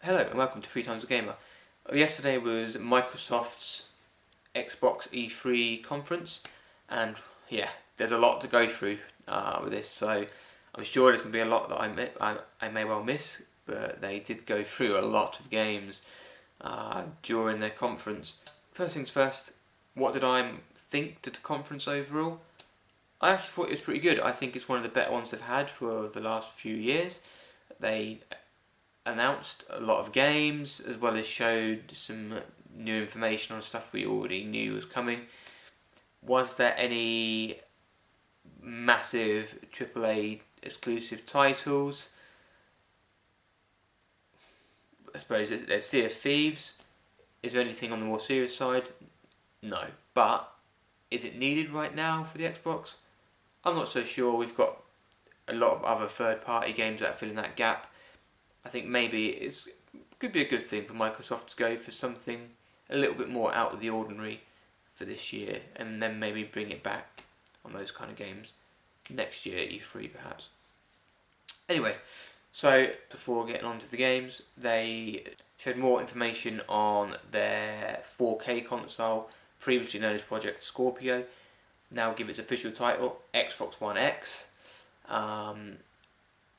Hello and welcome to 3 Times a Gamer. Yesterday was Microsoft's Xbox E3 conference, and yeah, there's a lot to go through with this, so I'm sure there's going to be a lot that I may well miss, but they did go through a lot of games during their conference. First things first, what did I think to the conference overall? I actually thought it was pretty good. I think it's one of the better ones they've had for the last few years. They announced a lot of games as well as showed some new information on stuff we already knew was coming. Was there any massive AAA exclusive titles? I suppose there's Sea of Thieves. Is there anything on the more serious side? No. But is it needed right now for the Xbox? I'm not so sure. We've got a lot of other third-party games that are filling that gap. I think maybe it could be a good thing for Microsoft to go for something a little bit more out of the ordinary for this year, and then maybe bring it back on those kind of games next year at E3 perhaps. Anyway, so before getting on to the games, they showed more information on their 4K console, previously known as Project Scorpio, now give its official title, Xbox One X.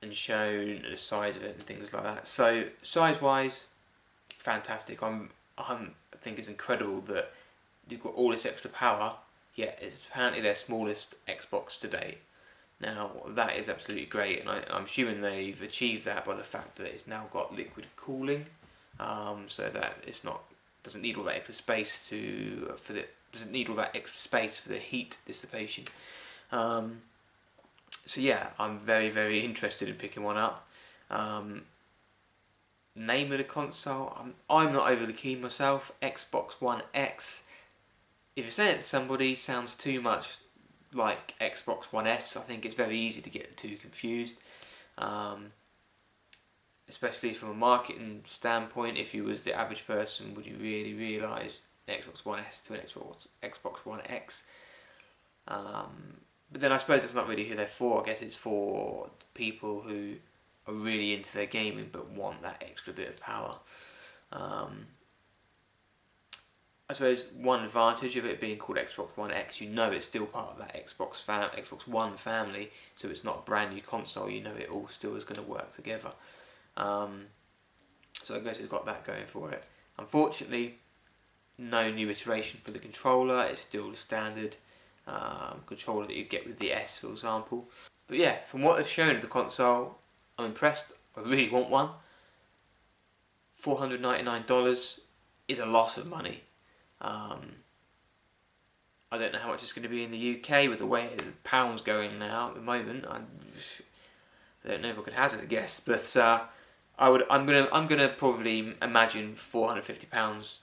And shown the size of it and things like that. So size-wise, fantastic. I think it's incredible that you've got all this extra power, yet it's apparently their smallest Xbox to date. Now that is absolutely great, and I'm assuming they've achieved that by the fact that it's now got liquid cooling, so that it's not doesn't need all that extra space doesn't need all that extra space for the heat dissipation. So yeah, I'm very interested in picking one up. Name of the console, I'm not overly keen myself. Xbox One X. If you're saying it to somebody, sounds too much like Xbox One S. I think it's very easy to get the two confused. Especially from a marketing standpoint, if you was the average person, would you really realise an Xbox One S to an Xbox One X? But then I suppose it's not really who they're for. I guess it's for people who are really into their gaming but want that extra bit of power. I suppose one advantage of it being called Xbox One X, you know it's still part of that Xbox One family, so it's not a brand new console, you know it all still is going to work together. So I guess it's got that going for it. Unfortunately, no new iteration for the controller, it's still the standard controller that you get with the S, for example. But yeah, from what they've shown of the console, I'm impressed. I really want one. $499 is a lot of money. I don't know how much it's going to be in the UK with the way the pound's going now at the moment. I don't know if I could hazard a guess, but I'm gonna probably imagine £450,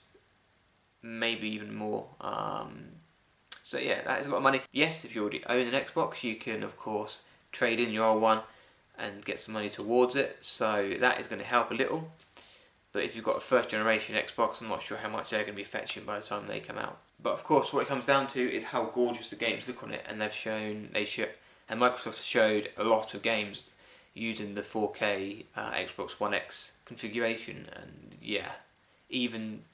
maybe even more. So yeah, that is a lot of money. Yes, if you already own an Xbox, you can of course trade in your old one and get some money towards it, so that is going to help a little. But if you've got a first generation Xbox, I'm not sure how much they're going to be fetching by the time they come out. But of course what it comes down to is how gorgeous the games look on it, and and Microsoft showed a lot of games using the 4K Xbox One X configuration, and yeah, even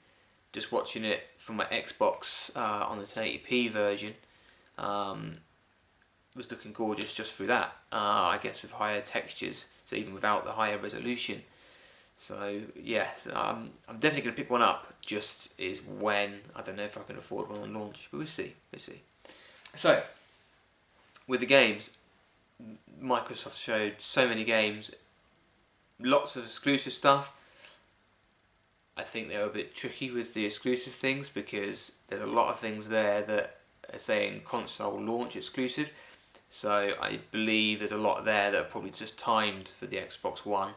just watching it from my Xbox on the 1080p version was looking gorgeous just through that. I guess with higher textures, so even without the higher resolution. So yeah, I'm definitely going to pick one up. Just is when, I don't know if I can afford one on launch, but we'll see. So with the games, Microsoft showed so many games, lots of exclusive stuff. I think they were a bit tricky with the exclusive things because there's a lot of things there that are saying console launch exclusive. So I believe there's a lot there that are probably just timed for the Xbox One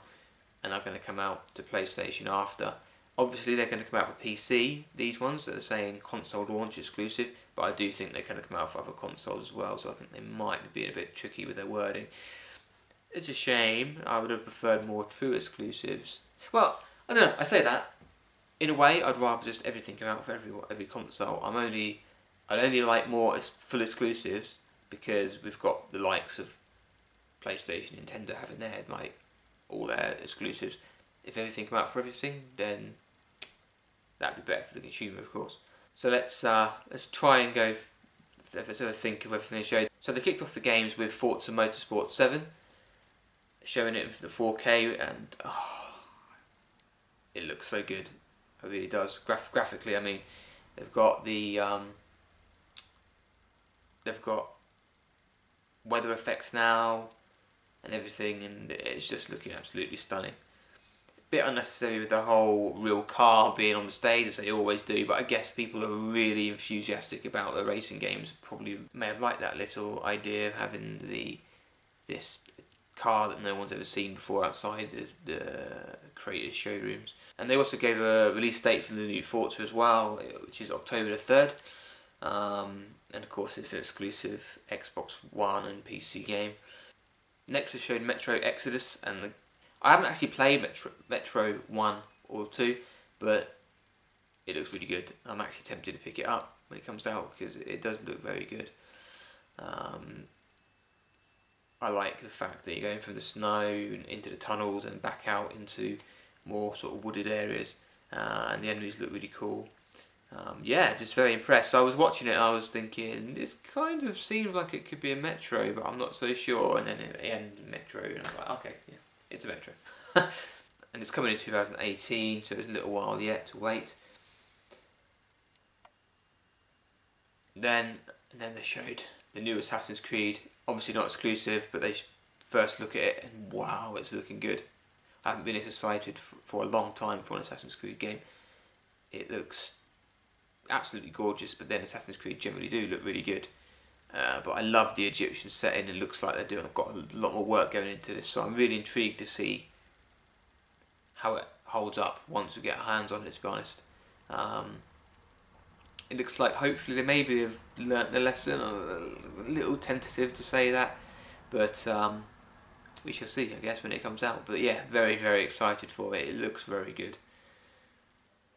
and are going to come out to PlayStation after. Obviously they're going to come out for PC, these ones that are saying console launch exclusive, but I do think they're going to come out for other consoles as well, so I think they might be being a bit tricky with their wording. It's a shame. I would have preferred more true exclusives. Well, I don't know, I say that. In a way, I'd rather just everything come out for every console. I'd only like more full exclusives because we've got the likes of PlayStation, Nintendo having their all their exclusives. if everything come out for everything, then that'd be better for the consumer, of course. So let's try and go. Let's have a think of everything they showed. So they kicked off the games with Forza Motorsport 7, showing it for the 4K, and it looks so good. It really does. Graphically, I mean, they've got weather effects now and everything, and it's just looking absolutely stunning. Bit unnecessary with the whole real car being on the stage, as they always do, but I guess people are really enthusiastic about the racing games. Probably may have liked that little idea of having this car that no one's ever seen before outside the creators' showrooms. And they also gave a release date for the new Forza as well, which is October the 3rd. And of course it's an exclusive Xbox One and PC game. Next they showed Metro Exodus, and I haven't actually played Metro 1 or 2, but it looks really good. I'm actually tempted to pick it up when it comes out because it does look very good. I like the fact that you're going from the snow into the tunnels and back out into more sort of wooded areas, and the enemies look really cool. Yeah, just very impressed. So I was watching it and I was thinking, this kind of seems like it could be a Metro, but I'm not so sure. And then at the end, Metro, and I was like, okay, yeah, it's a Metro. And it's coming in 2018, so there's a little while yet to wait. Then they showed the new Assassin's Creed. Obviously not exclusive, but they first look at it and wow, it's looking good. I haven't been as excited for a long time for an Assassin's Creed game. It looks absolutely gorgeous, but then Assassin's Creed generally do look really good. But I love the Egyptian setting. It looks like they're got a lot more work going into this, so I'm really intrigued to see how it holds up once we get our hands on it, to be honest. It looks like hopefully they maybe have learnt the lesson. A little tentative to say that, but we shall see, I guess, when it comes out. But yeah, very, very excited for it. It looks very good.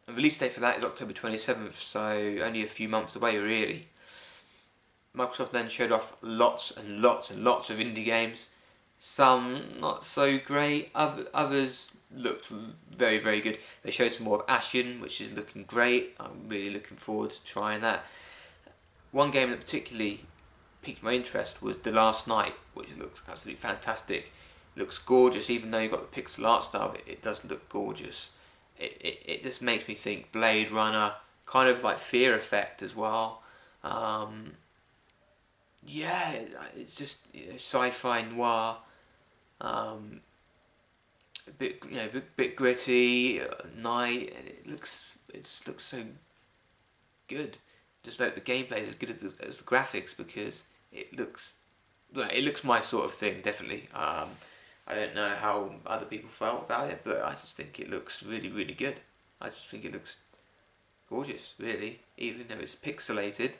The release date for that is October 27th, so only a few months away, really. Microsoft then showed off lots and lots and lots of indie games. Some not so great, others looked very, very good. They showed some more of Ashen, which is looking great. I'm really looking forward to trying that. One game that particularly piqued my interest was The Last Night, which looks absolutely fantastic. It looks gorgeous, even though you've got the pixel art style, it does look gorgeous. It just makes me think Blade Runner, kind of like Fear Effect as well. Yeah, it's just, you know, sci-fi noir. A bit gritty, night, and it just looks so good. Just like the gameplay is as good as the graphics, because it looks my sort of thing, definitely. I don't know how other people felt about it, but I just think it looks really, really good. I just think it looks gorgeous, really. Even though it's pixelated,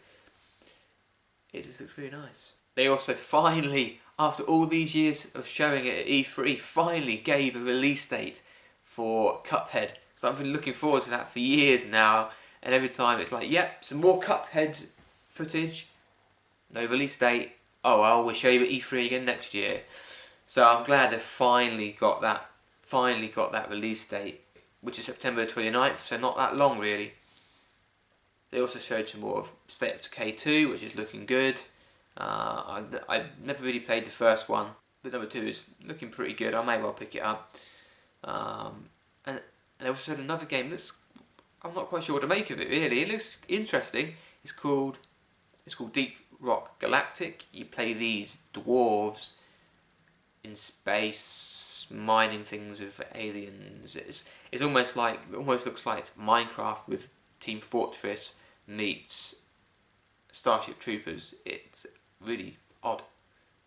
it just looks really nice. They also finally, after all these years of showing it at E3, finally gave a release date for Cuphead. So I've been looking forward to that for years now, and every time it's like, yep, some more Cuphead footage, no release date. Oh well, we'll show you at E3 again next year. So I'm glad they finally got that release date, which is September 29th, so not that long really. They also showed some more of State of Decay 2, which is looking good. I never really played the first one, but number 2 is looking pretty good. I may well pick it up. And they also showed another game that's, I'm not quite sure what to make of it really. It looks interesting. It's called Deep Rock Galactic. You play these dwarves in space, mining things with aliens. It almost looks like Minecraft with Team Fortress meets Starship Troopers. It's really odd,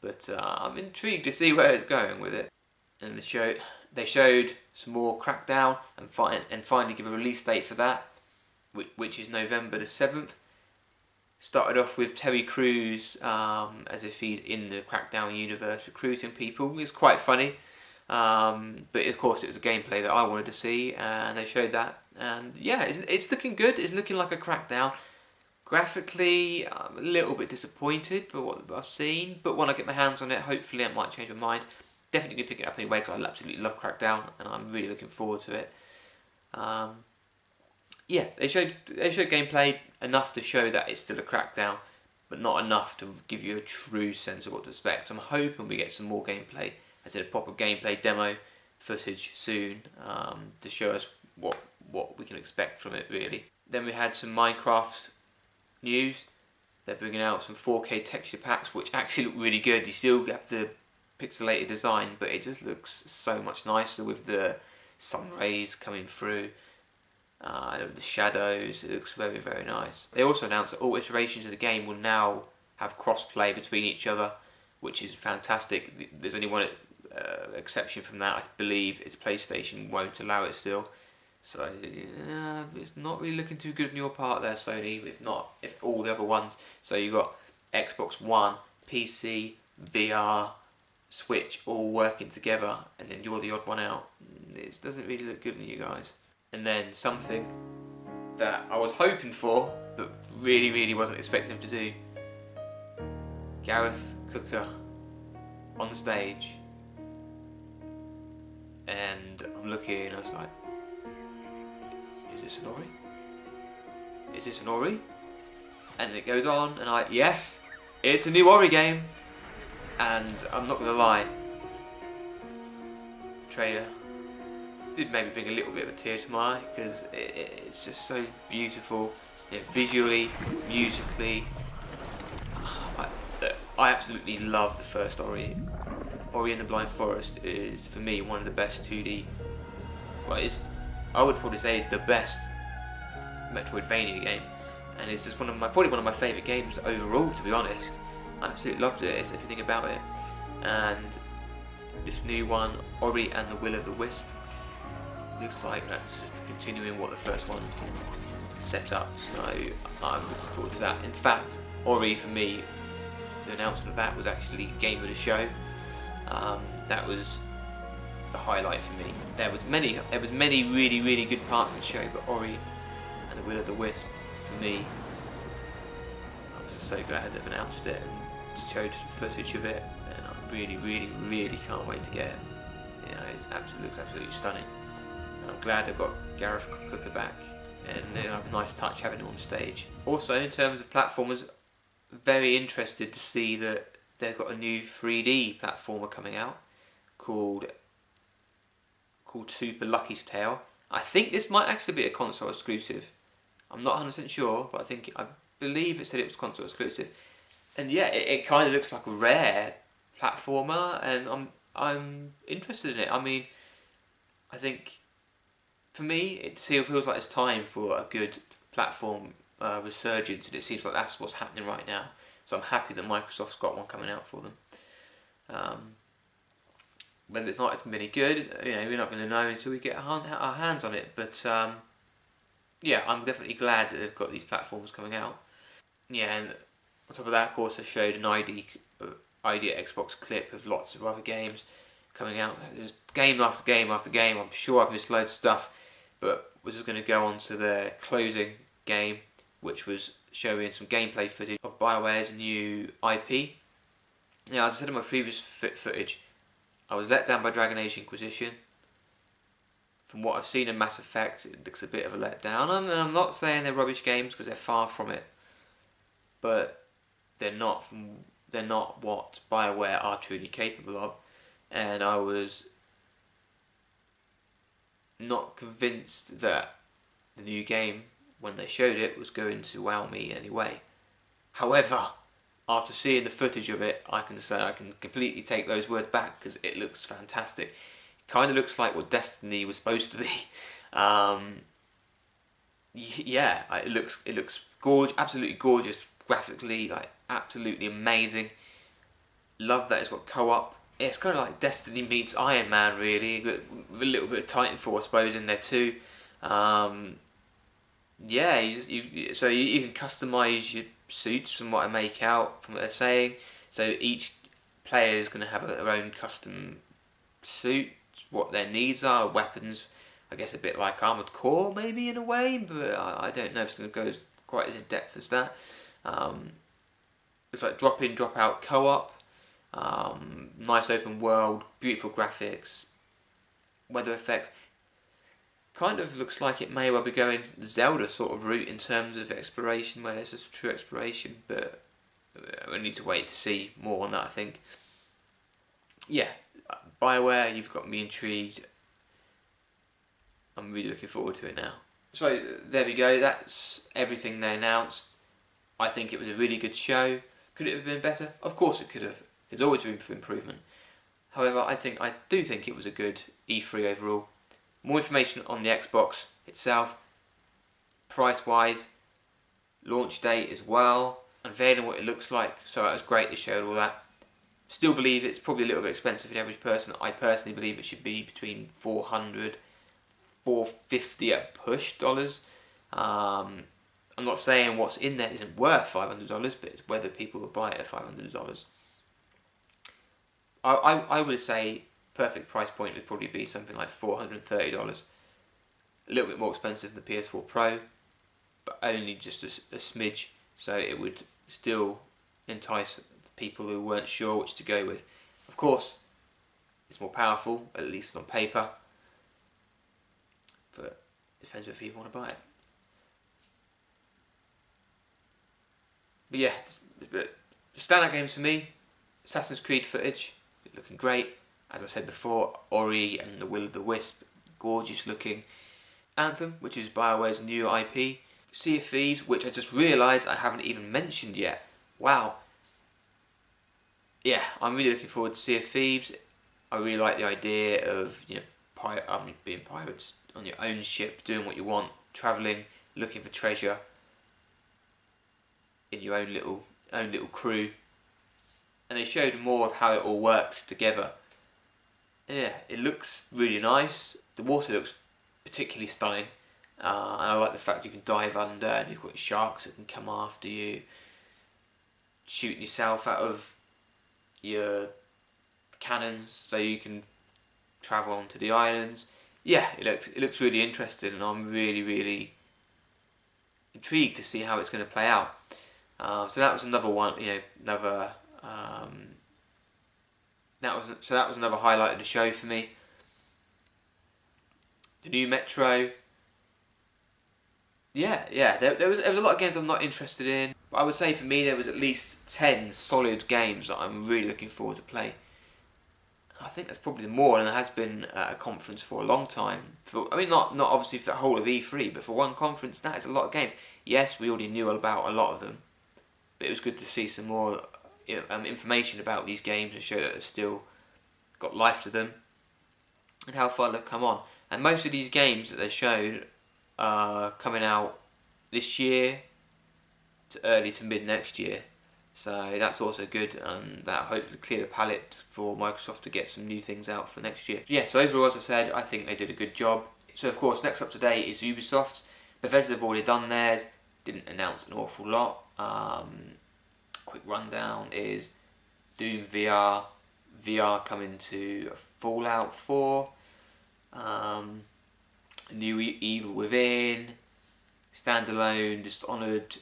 but I'm intrigued to see where it's going with it. And they showed some more Crackdown and finally give a release date for that, which is November the 7th. Started off with Terry Crews as if he's in the Crackdown universe recruiting people. It was quite funny, but of course it was a gameplay that I wanted to see, and they showed that. And yeah, it's looking good. It's looking like a Crackdown. Graphically, I'm a little bit disappointed by what I've seen, but when I get my hands on it, hopefully I might change my mind. definitely going to pick it up anyway because I absolutely love Crackdown and I'm really looking forward to it. Yeah, they showed gameplay enough to show that it's still a Crackdown, but not enough to give you a true sense of what to expect. I'm hoping we get some more gameplay, as in a proper gameplay demo footage soon, to show us what we can expect from it really. Then we had some Minecraft news. They're bringing out some 4K texture packs which actually look really good. You still have the pixelated design, but it just looks so much nicer with the sun rays coming through. The shadows, it looks very, very nice. They also announced that all iterations of the game will now have cross-play between each other, which is fantastic. There's only one exception from that. I believe it's PlayStation won't allow it still. So it's not really looking too good on your part there, Sony, if all the other ones. So you've got Xbox One, PC, VR, Switch all working together, and then you're the odd one out. It doesn't really look good on you guys. And then something that I was hoping for, but really, really wasn't expecting him to do. Gareth Cooker on the stage. And I'm looking and I was like, is this an ORI? Is this an ORI? And it goes on and yes, it's a new ORI game. And I'm not going to lie, the trailer did make me bring a little bit of a tear to my eye because it's just so beautiful, visually, musically. I absolutely love the first ORI. ORI and the Blind Forest is for me one of the best 2D. Well, I would probably say it's the best Metroidvania game, and it's just probably one of my favourite games overall. To be honest, I absolutely loved it. It's everything about it, and this new one, ORI and the Will of the Wisp. Looks like that's just continuing what the first one set up, so I'm looking forward to that. In fact, ORI for me, the announcement of that was actually Game of the Show. That was the highlight for me. There was many really, really good parts of the show, but ORI and the Will of the Wisp, for me, I was just so glad they've announced it and showed some footage of it, and I really, really, really can't wait to get it. It looks absolutely stunning. I'm glad they've got Gareth Cooker back, and they'll have a nice touch having him on stage. Also, in terms of platformers, very interested to see that they've got a new 3D platformer coming out called Super Lucky's Tale. I think this might actually be a console exclusive. I'm not 100% sure, but I believe it said it was console exclusive. And yeah, it kind of looks like a rare platformer, and I'm interested in it. I mean, I think for me, it still feels like it's time for a good platform resurgence, and it seems like that's what's happening right now. So I'm happy that Microsoft's got one coming out for them. Whether it's not any good, we're not going to know until we get our hands on it. But yeah, I'm definitely glad that they've got these platforms coming out. Yeah, and on top of that, of course, they showed an ID at Xbox clip of lots of other games coming out. There's game after game after game. I'm sure I've missed loads of stuff, but we're just going to go on to their closing game, which was showing some gameplay footage of BioWare's new IP. Now, as I said in my previous footage, I was let down by Dragon Age Inquisition. From what I've seen in Mass Effect, it looks a bit of a letdown. And I'm not saying they're rubbish games, because they're far from it, but they're not what BioWare are truly capable of. And I was not convinced that the new game, when they showed it, was going to wow me anyway. However, after seeing the footage of it, I can say I can completely take those words back, because it looks fantastic. It kind of looks like what Destiny was supposed to be. Yeah, it looks gorgeous, absolutely gorgeous graphically, like absolutely amazing. Love that it's got co-op. It's kind of like Destiny meets Iron Man, really, with a little bit of Titanfall, I suppose, in there too. Yeah, you can customise your suits from what I make out from what they're saying. So each player is going to have their own custom suit, what their needs are, weapons. I guess a bit like Armored Core, maybe in a way, but I don't know if it's going to go quite as in depth as that. It's like drop in, drop out co-op. Nice open world, beautiful graphics, weather effects. Kind of looks like it may well be going Zelda sort of route in terms of exploration, where it's just true exploration, but we need to wait to see more on that, I think. Yeah, BioWare, you've got me intrigued. I'm really looking forward to it now. So there we go, that's everything they announced. I think it was a really good show. Could it have been better? Of course it could have. There's always room for improvement. However, I do think it was a good E3 overall. More information on the Xbox itself, price-wise, launch date as well, unveiling what it looks like. So that was great, they showed all that. Still believe it's probably a little bit expensive for the average person. I personally believe it should be between $400, $450 at push dollars. I'm not saying what's in there isn't worth $500, but it's whether people will buy it at $500. I would say perfect price point would probably be something like $430. A little bit more expensive than the PS4 Pro, but only just a smidge, so it would still entice people who weren't sure which to go with. Of course, it's more powerful, at least on paper, but it depends if you want to buy it. But yeah, standout games for me, Assassin's Creed footage, looking great. As I said before, Ori and the Will of the Wisp, gorgeous looking. Anthem, which is BioWare's new IP. Sea of Thieves, which I just realised I haven't even mentioned yet. Wow. Yeah, I'm really looking forward to Sea of Thieves. I really like the idea of, you know, being pirates on your own ship, doing what you want, travelling, looking for treasure in your own little crew. And they showed more of how it all works together. And yeah, it looks really nice. The water looks particularly stunning. And I like the fact you can dive under and you've got sharks that can come after you, shooting yourself out of your cannons so you can travel onto the islands. Yeah, it looks really interesting, and I'm really intrigued to see how it's going to play out. So that was another one, you know, that was another highlight of the show for me. The new Metro. Yeah, there was a lot of games I'm not interested in, but I would say for me there was at least 10 solid games that I'm really looking forward to play. I think that's probably more than there has been at a conference for a long time. I mean, not obviously for the whole of E3, but for one conference, that is a lot of games. Yes, we already knew about a lot of them, but it was good to see some more information about these games and show that they've still got life to them and how far they've come on. And most of these games that they showed are coming out this year to early to mid next year. So that's also good, and that hopefully clear the palette for Microsoft to get some new things out for next year. Yeah, so overall, as I said, I think they did a good job. So of course, next up today is Ubisoft. Bethesda have already done theirs, didn't announce an awful lot. Quick rundown is Doom VR coming to Fallout 4, new Evil Within, standalone Dishonored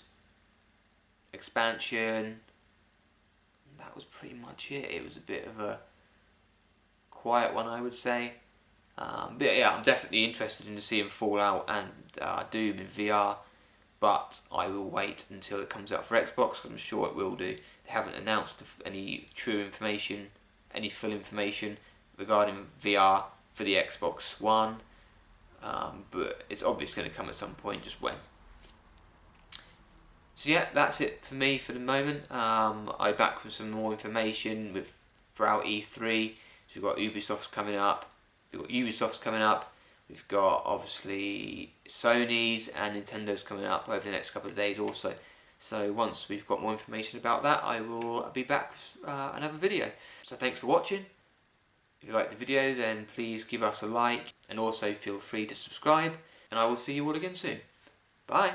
expansion. That was pretty much it. It was a bit of a quiet one, I would say. But yeah, I'm definitely interested in seeing Fallout and Doom in VR, but I will wait until it comes out for Xbox. I'm sure it will do. They haven't announced any true information, any full information regarding VR for the Xbox One, but it's obviously going to come at some point, just when. So yeah, that's it for me for the moment. I'll be back with some more information throughout E3. So we've got Ubisoft's coming up. We've got obviously Sony's and Nintendo's coming up over the next couple of days also. So once we've got more information about that, I will be back with another video. So thanks for watching. If you liked the video, then please give us a like, and also feel free to subscribe, and I will see you all again soon. Bye!